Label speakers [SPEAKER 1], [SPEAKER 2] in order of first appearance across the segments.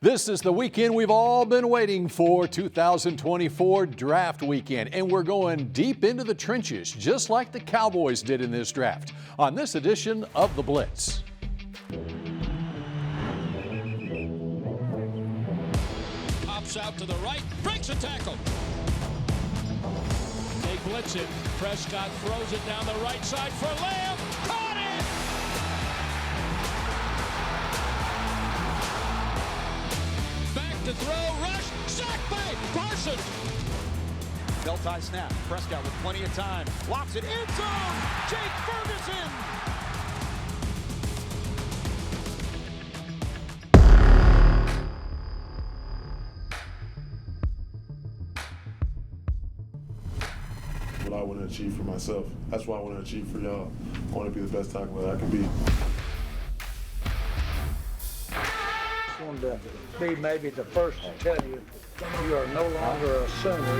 [SPEAKER 1] This is the weekend we've all been waiting for, 2024 draft weekend, and we're going deep into the trenches, just like the Cowboys did in this draft, on this edition of The Blitz.
[SPEAKER 2] Pops out to the right, breaks a tackle. They blitz it. Prescott throws it down the right side for Lamb. Caught it! Back to throw, rush, sacked by Parsons.
[SPEAKER 3] Belt-tie snap. Prescott with plenty of time. Lobs it in zone. Jake Ferguson.
[SPEAKER 4] What I want to achieve for myself. That's what I want to achieve for y'all. I want to be the best tackle that I can be.
[SPEAKER 5] I wanted to be maybe the first to tell you you are no longer a Sooner,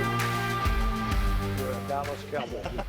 [SPEAKER 5] you're a Dallas Cowboy.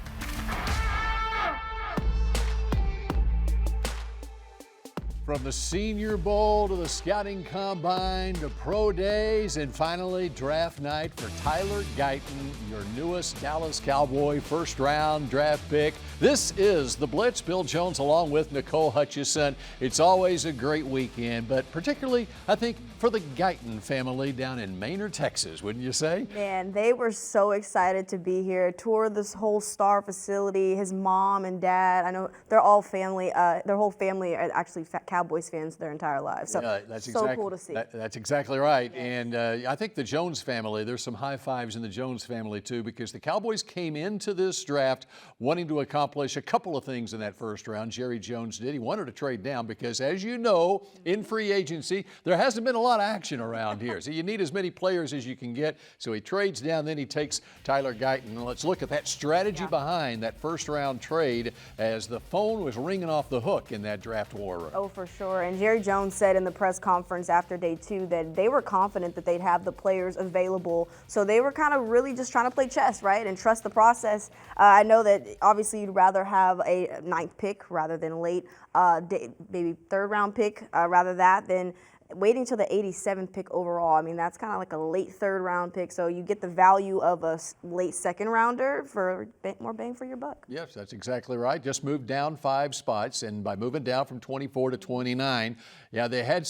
[SPEAKER 1] From the Senior Bowl to the Scouting Combine to Pro Days and finally draft night for Tyler Guyton, your newest Dallas Cowboy first-round draft pick. This is The Blitz. Bill Jones along with Nicole Hutchison. It's always a great weekend, but particularly, I think, for the Guyton family down in Maynard, Texas, wouldn't you say?
[SPEAKER 6] Man, they were so excited to be here. Toured this whole Star facility. His mom and dad, I know they're all family. Their whole family are actually Cowboys fans their entire lives. So,
[SPEAKER 1] yeah, that's
[SPEAKER 6] cool to see.
[SPEAKER 1] That's exactly right. Yes. And I think the Jones family, there's some high fives in the Jones family too, because the Cowboys came into this draft wanting to accomplish a couple of things in that first round. Jerry Jones did. He wanted to trade down because, as you know, in free agency, there hasn't been a lot of action around here. So you need as many players as you can get. So he trades down, then he takes Tyler Guyton. Let's look at that strategy behind that first round trade as the phone was ringing off the hook in that draft war room.
[SPEAKER 6] Oh, for sure. And Jerry Jones said in the press conference after day 2 that they were confident that they'd have the players available. So they were kind of really just trying to play chess, right, and trust the process. I know that obviously you'd rather have a 9th pick rather than late, maybe 3rd round pick rather than waiting till the 87th pick overall. I mean, that's kind of like a late 3rd round pick. So you get the value of a late 2nd rounder for more bang for your buck.
[SPEAKER 1] Yes, that's exactly right. Just moved down 5 spots. And by moving down from 24 to 29, yeah, they had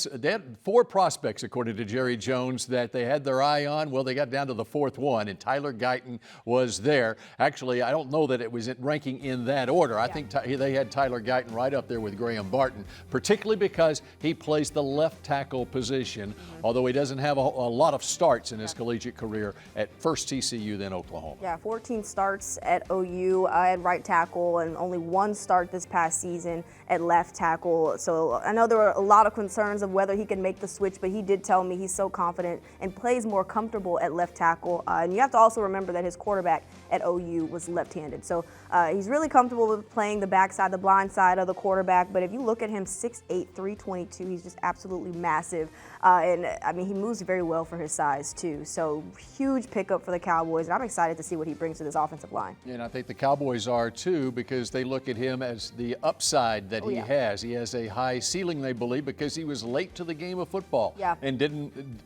[SPEAKER 1] 4 prospects, according to Jerry Jones, that they had their eye on. Well, they got down to the 4th one, and Tyler Guyton was there. Actually, I don't know that it was ranking in that order. I think they had Tyler Guyton right up there with Graham Barton, particularly because he plays the left tackle position, although he doesn't have a lot of starts in his collegiate career at first TCU, then Oklahoma.
[SPEAKER 6] Yeah, 14 starts at OU at right tackle and only 1 start this past season at left tackle. So I know there were a lot of concerns of whether he could make the switch, but he did tell me he's so confident and plays more comfortable at left tackle. And you have to also remember that his quarterback at OU was left-handed. So he's really comfortable with playing the backside, the blind side of the quarterback. But if you look at him, 6'8", 322, he's just absolutely massive. And I mean, he moves very well for his size too. So huge pickup for the Cowboys. And I'm excited to see what he brings to this offensive line.
[SPEAKER 1] And I think the Cowboys are too, because they look at him as the upside that he has. He has a high ceiling, they believe, because he was late to the game of football. And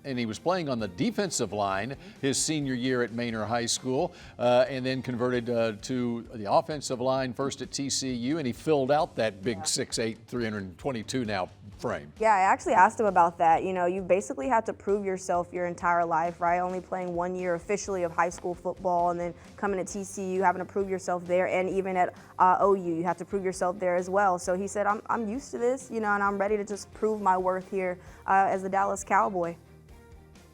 [SPEAKER 1] he was playing on the defensive line his senior year at Maynard High School, and then converted to the offensive line first at TCU, and he filled out that big 6'8", 322 now frame.
[SPEAKER 6] Yeah, I actually asked him about that. You know, you basically had to prove yourself your entire life, right? Only playing 1 year officially of high school football, and then coming to TCU, having to prove yourself there, and even at OU, you have to prove yourself there as well. So he said, I'm used to this, you know, and I'm ready to just prove my worth here as a Dallas Cowboy.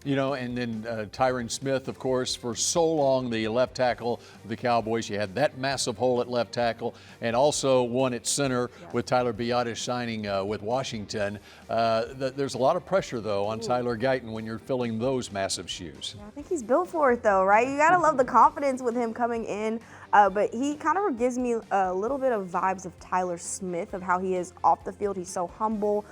[SPEAKER 1] You know, and then Tyron Smith, of course, for so long, the left tackle of the Cowboys. You had that massive hole at left tackle, and also one at center with Tyler Biadasz signing with Washington. There's a lot of pressure, though, on Tyler Guyton when you're filling those massive shoes.
[SPEAKER 6] Yeah, I think he's built for it, though, right? You got to love the confidence with him coming in. But he kind of gives me a little bit of vibes of Tyler Smith, of how he is off the field. He's so humble.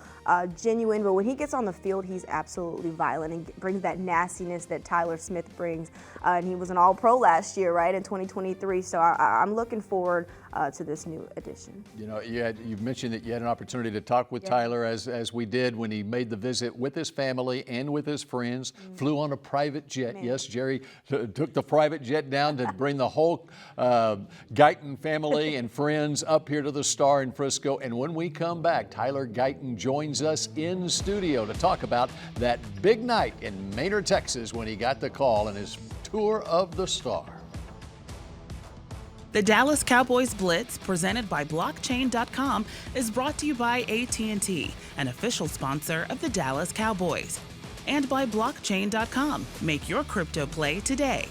[SPEAKER 6] genuine, but when he gets on the field, he's absolutely violent and brings that nastiness that Tyler Smith brings. And he was an All-Pro last year, right, in 2023. So I'm looking forward to this new addition.
[SPEAKER 1] You know, you mentioned that you had an opportunity to talk with Tyler as we did when he made the visit with his family and with his friends, flew on a private jet.
[SPEAKER 6] Man.
[SPEAKER 1] Yes, Jerry took the private jet down to bring the whole Guyton family and friends up here to the Star in Frisco. And when we come back, Tyler Guyton joins us in studio to talk about that big night in Maynard, Texas, when he got the call and his tour of the Star.
[SPEAKER 7] The Dallas Cowboys Blitz, presented by Blockchain.com, is brought to you by AT&T, an official sponsor of the Dallas Cowboys. And by Blockchain.com. Make your crypto play today.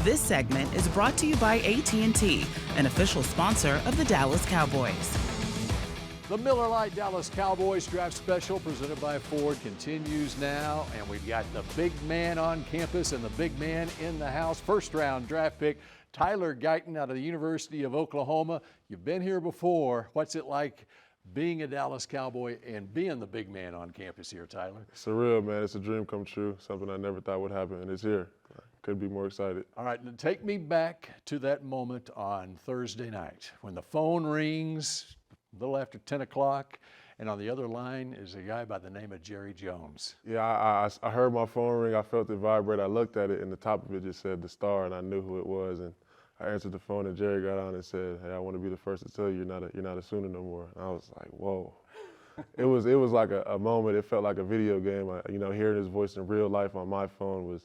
[SPEAKER 7] This segment is brought to you by AT&T, an official sponsor of the Dallas Cowboys.
[SPEAKER 1] The Miller Lite Dallas Cowboys draft special presented by Ford continues now, and we've got the big man on campus and the big man in the house. First round draft pick, Tyler Guyton out of the University of Oklahoma. You've been here before. What's it like being a Dallas Cowboy and being the big man on campus here, Tyler?
[SPEAKER 4] Surreal, man. It's a dream come true. Something I never thought would happen, and it's here. Couldn't be more excited.
[SPEAKER 1] All right, take me back to that moment on Thursday night when the phone rings a little after 10 o'clock, and on the other line is a guy by the name of Jerry Jones.
[SPEAKER 4] Yeah, I heard my phone ring. I felt it vibrate. I looked at it, and the top of it just said the Star, and I knew who it was. And I answered the phone, and Jerry got on and said, "Hey, I want to be the first to tell you you're not a Sooner no more." And I was like, "Whoa!" It was like a moment. It felt like a video game. Hearing his voice in real life on my phone was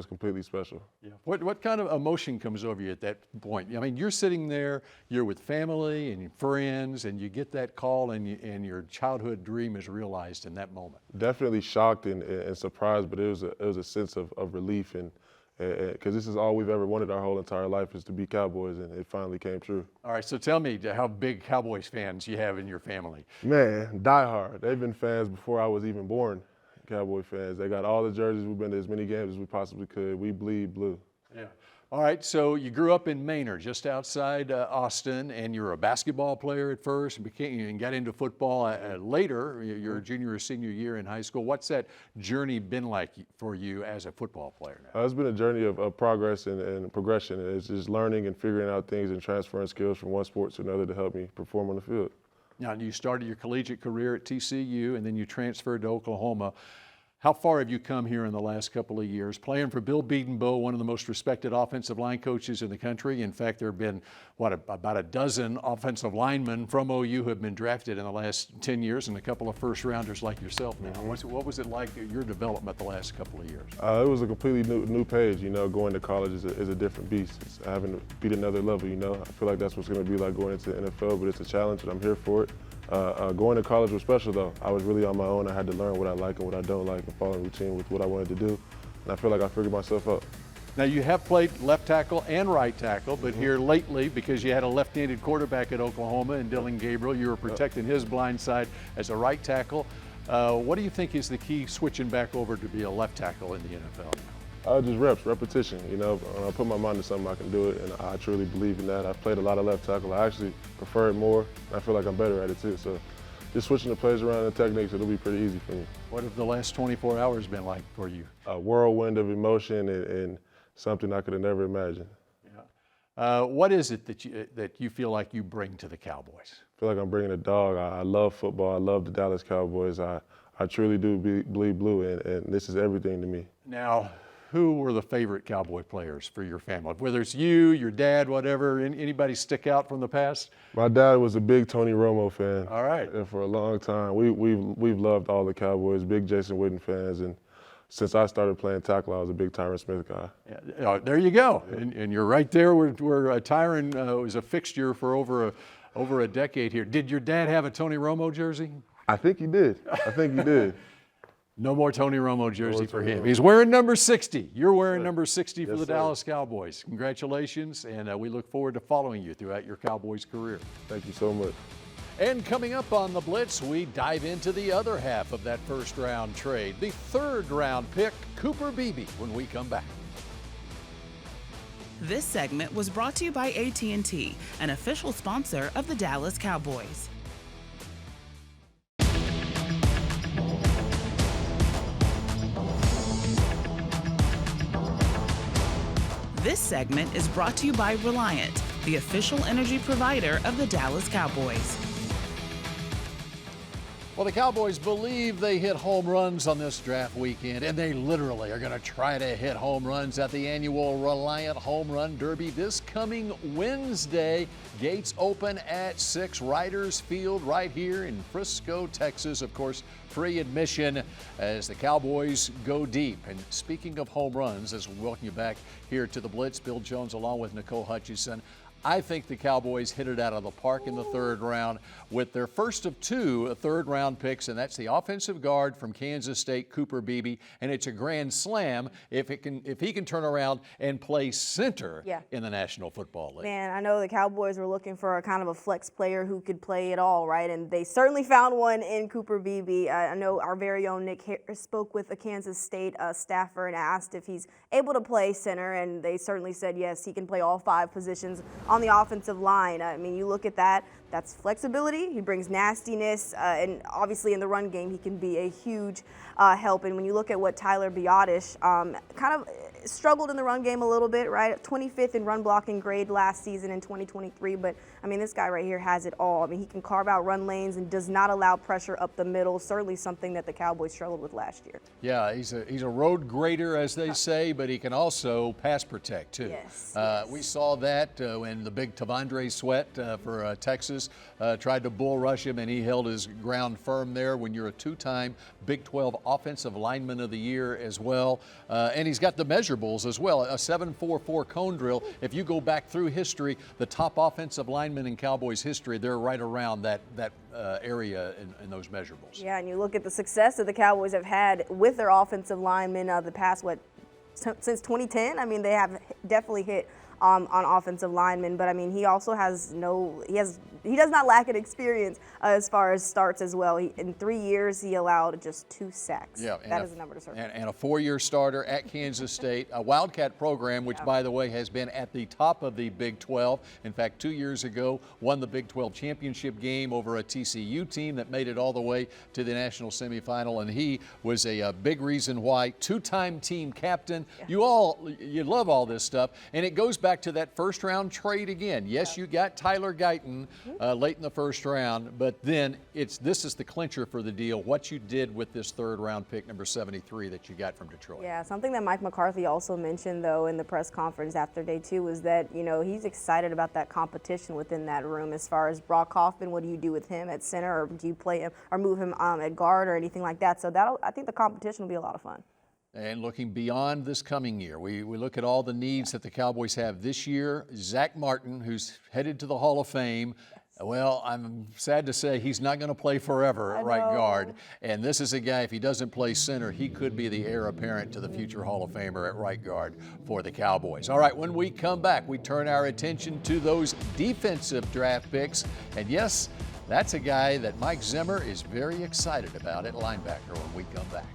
[SPEAKER 4] completely special.
[SPEAKER 1] Yeah. What kind of emotion comes over you at that point? I mean, you're sitting there, you're with family and friends, and you get that call, and your childhood dream is realized in that moment.
[SPEAKER 4] Definitely shocked and surprised, but it was a sense of relief, and because this is all we've ever wanted our whole entire life, is to be Cowboys, and it finally came true.
[SPEAKER 1] All right, so tell me how big Cowboys fans you have in your family.
[SPEAKER 4] Man, diehard. They've been fans before I was even born. Cowboy fans. They got all the jerseys. We've been to as many games as we possibly could. We bleed blue.
[SPEAKER 1] Yeah. All right, so you grew up in Maynard, just outside Austin, and you were a basketball player at first, and got into football later, your junior or senior year in high school. What's that journey been like for you as a football player now?
[SPEAKER 4] It's been a journey of progress and progression. It's just learning and figuring out things and transferring skills from one sport to another to help me perform on the field.
[SPEAKER 1] Now, you started your collegiate career at TCU, and then you transferred to Oklahoma. How far have you come here in the last couple of years? Playing for Bill Bedenbaugh, one of the most respected offensive line coaches in the country. In fact, there have been, about a dozen offensive linemen from OU who have been drafted in the last 10 years, and a couple of first-rounders like yourself now. What was it like, your development the last couple of years?
[SPEAKER 4] It was a completely new page. Going to college is a different beast. It's having to beat another level, I feel like that's what's going to be like going into the NFL, but it's a challenge, and I'm here for it. Going to college was special, though. I was really on my own. I had to learn what I like and what I don't like and follow a routine with what I wanted to do. And I feel like I figured myself out.
[SPEAKER 1] Now, you have played left tackle and right tackle, but here lately, because you had a left-handed quarterback at Oklahoma and Dylan Gabriel, you were protecting his blind side as a right tackle. What do you think is the key switching back over to be a left tackle in the NFL now?
[SPEAKER 4] Just repetition. When I put my mind to something, I can do it, and I truly believe in that. I've played a lot of left tackle. I actually prefer it more, and I feel like I'm better at it too. So just switching the plays around and techniques, it'll be pretty easy for me.
[SPEAKER 1] What have the last 24 hours been like for you?
[SPEAKER 4] A whirlwind of emotion and something I could have never imagined.
[SPEAKER 1] Yeah. What is it that you feel like you bring to the Cowboys?
[SPEAKER 4] I feel like I'm bringing a dog. I love football. I love the Dallas Cowboys. I truly do bleed blue, and this is everything to me.
[SPEAKER 1] Now, who were the favorite Cowboy players for your family? Whether it's you, your dad, whatever, anybody stick out from the past?
[SPEAKER 4] My dad was a big Tony Romo fan.
[SPEAKER 1] All right.
[SPEAKER 4] And for a long time, we've loved all the Cowboys, big Jason Witten fans, and since I started playing tackle, I was a big Tyron Smith guy.
[SPEAKER 1] Yeah, there you go, and you're right there where Tyron was a fixture for over a decade here. Did your dad have a Tony Romo jersey?
[SPEAKER 4] I think he did.
[SPEAKER 1] No more Tony Romo jersey for him. He's wearing number 60. You're wearing number 60 for the Dallas Cowboys. Congratulations, and we look forward to following you throughout your Cowboys career.
[SPEAKER 4] Thank you so much.
[SPEAKER 1] And coming up on the Blitz, we dive into the other half of that first-round trade, the third-round pick, Cooper Beebe, when we come back.
[SPEAKER 7] This segment was brought to you by AT&T, an official sponsor of the Dallas Cowboys. This segment is brought to you by Reliant, the official energy provider of the Dallas Cowboys.
[SPEAKER 1] Well, the Cowboys believe they hit home runs on this draft weekend, and they literally are going to try to hit home runs at the annual Reliant Home Run Derby this coming Wednesday. Gates open at 6, Riders Field right here in Frisco, Texas. Of course, free admission as the Cowboys go deep. And speaking of home runs, as we welcome you back here to the Blitz, Bill Jones along with Nicole Hutchison. I think the Cowboys hit it out of the park in the third round with their first of 2 third-round picks, and that's the offensive guard from Kansas State, Cooper Beebe, and it's a grand slam if he can turn around and play center in the National Football League.
[SPEAKER 6] Man, I know the Cowboys were looking for a kind of a flex player who could play it all, right? And they certainly found one in Cooper Beebe. I know our very own Nick Harris spoke with a Kansas State staffer and asked if he's able to play center, and they certainly said yes, he can play all 5 positions on the offensive line. I mean, you look at that, that's flexibility. He brings nastiness, and obviously in the run game, he can be a huge help. And when you look at what Tyler Guyton kind of struggled in the run game a little bit, right? 25th in run blocking grade last season in 2023, but I mean, this guy right here has it all. I mean, he can carve out run lanes and does not allow pressure up the middle, certainly something that the Cowboys struggled with last year.
[SPEAKER 1] Yeah, he's a road grader, as they say, but he can also pass protect, too.
[SPEAKER 6] Yes,
[SPEAKER 1] We saw that when the big Tavondre Sweat for Texas tried to bull rush him, and he held his ground firm there. When you're a 2-time Big 12 Offensive Lineman of the Year as well, and he's got the measurables as well, a 7.44 cone drill. If you go back through history, the top offensive linemen in Cowboys history, they're right around that area in those measurables.
[SPEAKER 6] Yeah, and you look at the success that the Cowboys have had with their offensive linemen the past, since 2010. I mean, they have definitely hit on offensive linemen, but I mean, he also he does not lack in experience as far as starts as well. In 3 years, he allowed just 2 sacks.
[SPEAKER 1] Yeah,
[SPEAKER 6] that is a number to circle.
[SPEAKER 1] And a 4-year starter at Kansas State, a Wildcat program, which, by the way, has been at the top of the Big 12. In fact, 2 years ago, won the Big 12 championship game over a TCU team that made it all the way to the national semifinal, and he was a big reason why. 2-time team captain. Yeah. You love all this stuff, and it goes back to that first-round trade again. Yes, you got Tyler Guyton late in the first round, but then this is the clincher for the deal, what you did with this third-round pick, number 73, that you got from Detroit.
[SPEAKER 6] Yeah, something that Mike McCarthy also mentioned, though, in the press conference after day 2 was that, he's excited about that competition within that room as far as Brock Hoffman. What do you do with him at center, or do you play him or move him at guard or anything like that? So I think the competition will be a lot of fun.
[SPEAKER 1] And looking beyond this coming year, we look at all the needs that the Cowboys have this year. Zach Martin, who's headed to the Hall of Fame. Well, I'm sad to say he's not going to play forever at right guard. And this is a guy, if he doesn't play center, he could be the heir apparent to the future Hall of Famer at right guard for the Cowboys. All right, when we come back, we turn our attention to those defensive draft picks. And yes, that's a guy that Mike Zimmer is very excited about at linebacker when we come back.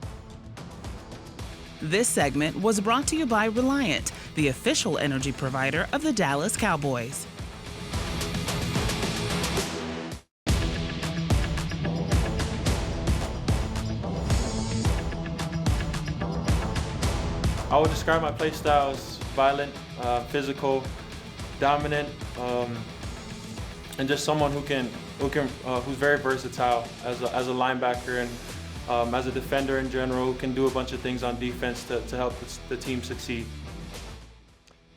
[SPEAKER 7] This segment was brought to you by Reliant, the official energy provider of the Dallas Cowboys.
[SPEAKER 8] I would describe my play style as violent, physical, dominant, and just someone who's very versatile as a linebacker and as a defender in general, who can do a bunch of things on defense to help the team succeed.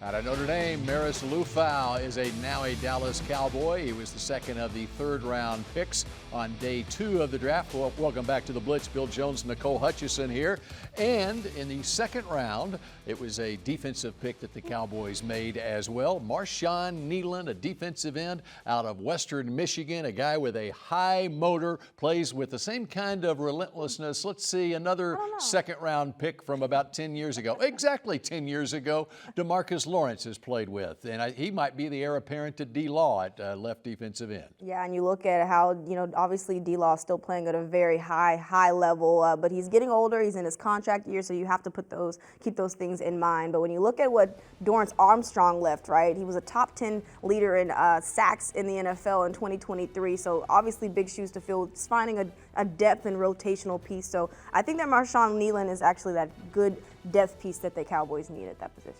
[SPEAKER 1] Out of Notre Dame, Maris Lufau is now a Dallas Cowboy. He was the second of the third-round picks on day 2 of the draft. Well, welcome back to the Blitz. Bill Jones and Nicole Hutchison here. And in the second round, it was a defensive pick that the Cowboys made as well. Marshawn Nealon, a defensive end out of Western Michigan, a guy with a high motor, plays with the same kind of relentlessness. Let's see, another second-round pick from about 10 years ago. Exactly 10 years ago, DeMarcus Demarcus Lawrence has played with, and he might be the heir apparent to D-Law at left defensive end.
[SPEAKER 6] Yeah, and you look at how, obviously D-Law is still playing at a very high level, but he's getting older. He's in his contract year, so you have to keep those things in mind. But when you look at what Dorrance Armstrong left, right, he was a top 10 leader in sacks in the NFL in 2023, so obviously big shoes to fill. It's finding a depth and rotational piece. So I think that Marshawn Nealon is actually that good depth piece that the Cowboys need at that position.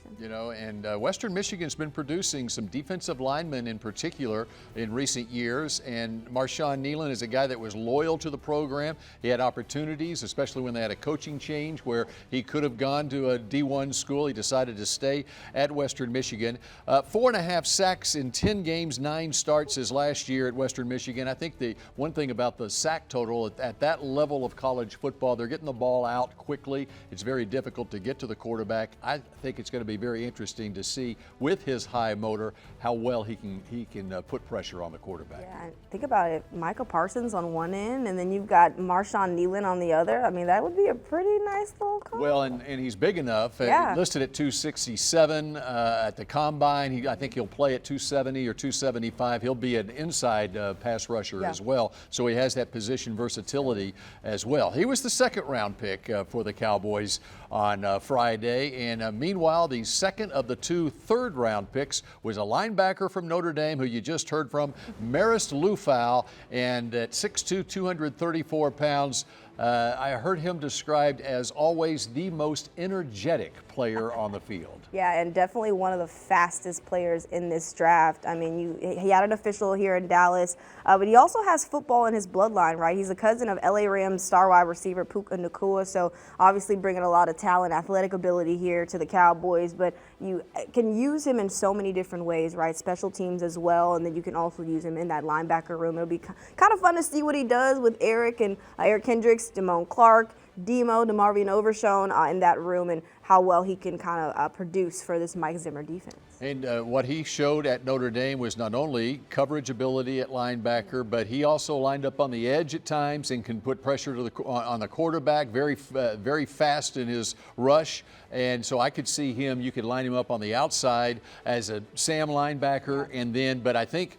[SPEAKER 1] And Western Michigan's been producing some defensive linemen in particular in recent years, and Marshawn Nealon is a guy that was loyal to the program. He had opportunities, especially when they had a coaching change where he could have gone to a D1 school. He decided to stay at Western Michigan. 4.5 sacks in 10 games, 9 starts his last year at Western Michigan. I think the one thing about the sack total at that level of college football, they're getting the ball out quickly. It's very difficult to get to the quarterback. I think it's going to be very interesting to see with his high motor how well he can put pressure on the quarterback.
[SPEAKER 6] Yeah, think about it. Micah Parsons on one end, and then you've got Marshawn Nealon on the other. I mean, that would be a pretty nice little combo.
[SPEAKER 1] Well, and he's big enough.
[SPEAKER 6] Yeah.
[SPEAKER 1] Listed at 267 at the combine. I think he'll play at 270 or 275. He'll be an inside pass rusher as well, so he has that position versatility as well. He was the second-round pick for the Cowboys on Friday, and meanwhile, the second of the 2 third-round picks was a linebacker from Notre Dame who you just heard from, Marist Liufau, and at 6'2", 234 pounds, I heard him described as always the most energetic player on the field.
[SPEAKER 6] Yeah, and definitely one of the fastest players in this draft. I mean, he had an official here in Dallas, but he also has football in his bloodline, right? He's a cousin of LA Rams star wide receiver Puka Nacua, so obviously bringing a lot of talent, athletic ability here to the Cowboys, but you can use him in so many different ways, right? Special teams as well, and then you can also use him in that linebacker room. It'll be kind of fun to see what he does with Eric Kendricks, Damone Clark, Demo, DeMarvion Overshown in that room, and how well he can kind of produce for this Mike Zimmer defense.
[SPEAKER 1] And what he showed at Notre Dame was not only coverage ability at linebacker, but he also lined up on the edge at times and can put pressure on the quarterback, very fast in his rush. And so I could see him, you could line him up on the outside as a Sam linebacker, but I think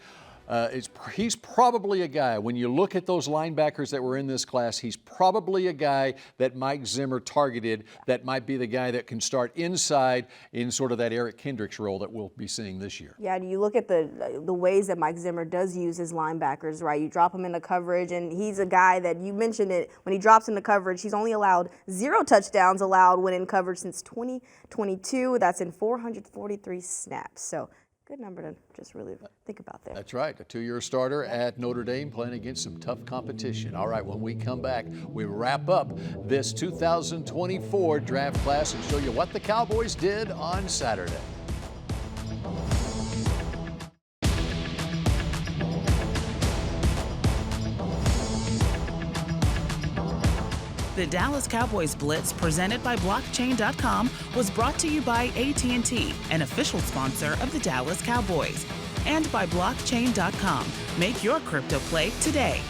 [SPEAKER 1] he's probably a guy, when you look at those linebackers that were in this class, he's probably a guy that Mike Zimmer targeted that might be the guy that can start inside in sort of that Eric Kendricks role that we'll be seeing this year.
[SPEAKER 6] Yeah, you look at the ways that Mike Zimmer does use his linebackers, right? You drop him into coverage, and he's a guy that, you mentioned it, when he drops into coverage, he's only allowed 0 touchdowns allowed when in coverage since 2022. That's in 443 snaps. So good number to just really think about there.
[SPEAKER 1] That's right, a 2-year starter at Notre Dame playing against some tough competition. All right, when we come back, we wrap up this 2024 draft class and show you what the Cowboys did on Saturday.
[SPEAKER 7] The Dallas Cowboys Blitz, presented by Blockchain.com, was brought to you by AT&T, an official sponsor of the Dallas Cowboys, and by Blockchain.com. Make your crypto play today.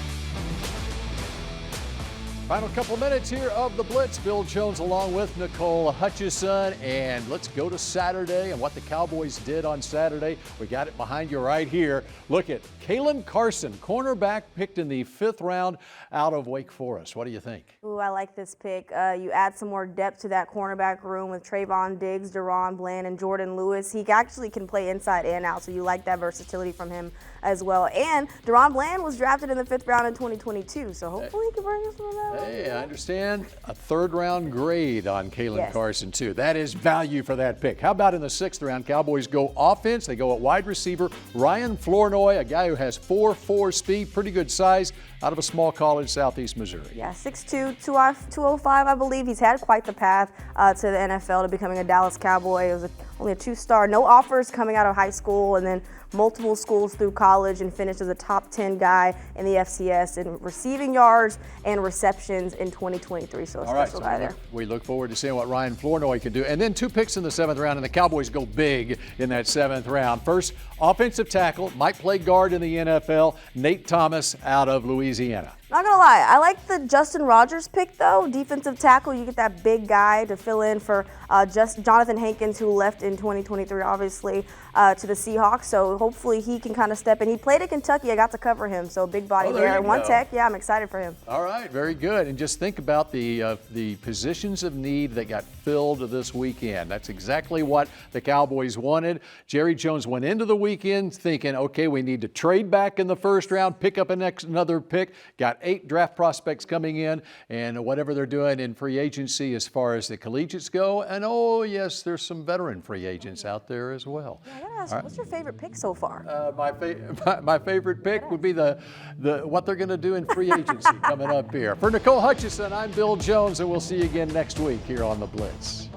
[SPEAKER 1] Final couple minutes here of the Blitz. Bill Jones along with Nicole Hutchison, and let's go to Saturday and what the Cowboys did on Saturday. We got it behind you right here. Look at Kalen Carson, cornerback picked in the 5th round out of Wake Forest. What do you think?
[SPEAKER 6] Ooh, I like this pick. You add some more depth to that cornerback room with Trayvon Diggs, Deron Bland, and Jordan Lewis. He actually can play inside and out, so you like that versatility from him as well. And Deron Bland was drafted in the 5th round in 2022, so hopefully he can bring us some of that.
[SPEAKER 1] Hey, I understand a 3rd-round grade on Kalen Carson, too. That is value for that pick. How about in the 6th round? Cowboys go offense. They go at wide receiver. Ryan Flournoy, a guy who has 4.4 speed, pretty good size, out of a small college, Southeast Missouri.
[SPEAKER 6] Yeah, 6'2", 205, I believe. He's had quite the path to the NFL to becoming a Dallas Cowboy. It was only a 2-star, no offers coming out of high school, and then multiple schools through college and finished as a top 10 guy in the FCS in receiving yards and receptions in 2023. So a special guy there.
[SPEAKER 1] We look forward to seeing what Ryan Flournoy can do. And then 2 picks in the 7th round, and the Cowboys go big in that 7th round. First, offensive tackle, might play guard in the NFL, Nate Thomas out of Louisiana.
[SPEAKER 6] Not gonna lie, I like the Justin Rogers pick though. Defensive tackle, you get that big guy to fill in for just Jonathan Hankins, who left in 2023, obviously, to the Seahawks. So hopefully he can kind of step in. He played at Kentucky. I got to cover him, so big body there. One tech, yeah, I'm excited for him.
[SPEAKER 1] All right, very good. And just think about the positions of need that got filled this weekend. That's exactly what the Cowboys wanted. Jerry Jones went into the weekend thinking, okay, we need to trade back in the 1st round, pick up another pick. Got 8 draft prospects coming in, and whatever they're doing in free agency as far as the collegiates go. And oh yes, there's some veteran free agents out there as well.
[SPEAKER 6] Yeah, I gotta ask, what's your favorite pick so far?
[SPEAKER 1] My favorite pick would be the what they're going to do in free agency coming up here. For Nicole Hutchison, I'm Bill Jones, and we'll see you again next week here on The Blitz.